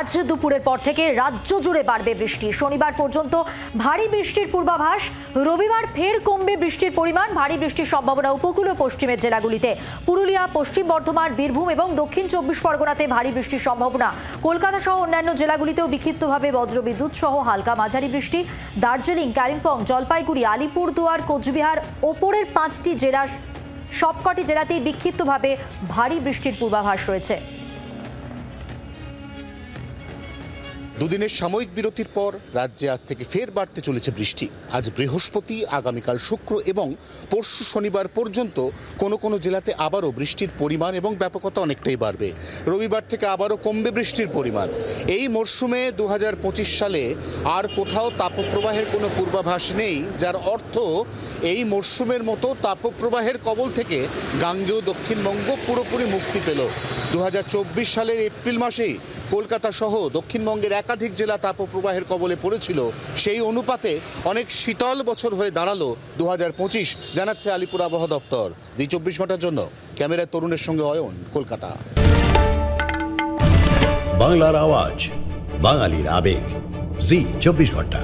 আজ দুপুরের পর থেকে রাজ্য জুড়ে বাড়বে বৃষ্টি। শনিবার পর্যন্ত ভারী বৃষ্টির পূর্বাভাস। রবিবার ফের কমবে বৃষ্টির পরিমাণ। ভারী বৃষ্টির সম্ভাবনা উপকূল ও পশ্চিমের জেলাগুলিতে। পুরুলিয়া, পশ্চিম বর্ধমান, বীরভূম এবং দক্ষিণ 24 পরগনাতে ভারী বৃষ্টির সম্ভাবনা। কলকাতা সহ অন্যান্য জেলাগুলিতেও বিক্ষিপ্তভাবে বজ্রবিদ্যুৎ সহ হালকা মাঝারি বৃষ্টি। দার্জিলিং, কালিম্পং, জলপাইগুড়ি, আলিপুরদুয়ার, কোচবিহার ওপরের 5টি জেলার সবকটি জেলাতেই বিক্ষিপ্তভাবে ভারী বৃষ্টির পূর্বাভাস রয়েছে। দুদিনের সাময়িক বিরতির পর রাজ্যে আজ থেকে ফের বাড়তে চলেছে বৃষ্টি। আজ বৃহস্পতি, আগামীকাল শুক্র এবং পরশু শনিবার পর্যন্ত কোনো কোনো জেলাতে আবারও বৃষ্টির পরিমাণ এবং ব্যাপকতা অনেকটাই বাড়বে। রবিবার থেকে আবারও কমবে বৃষ্টির পরিমাণ। এই মরশুমে 2025 সালে আর কোথাও তাপপ্রবাহের কোনো পূর্বাভাস নেই, যার অর্থ এই মরশুমের মতো তাপপ্রবাহের কবল থেকে গাঙ্গেয় দক্ষিণবঙ্গ পুরোপুরি মুক্তি পেল। 2024 সালের এপ্রিল মাসেই কলকাতা সহ দক্ষিণবঙ্গের একাধিক জেলা তাপপ্রবাহের কবলে পড়েছিল। সেই অনুপাতে অনেক শীতল বছর হয়ে দাঁড়ালো 2025, জানাচ্ছে আলিপুর আবহাওয়া দপ্তর। জি 24 ঘন্টার জন্য ক্যামেরায় তরুণের সঙ্গে অয়ন, কলকাতা। বাংলার আওয়াজ, বাঙালির আবেগ, জি 24 ঘন্টা।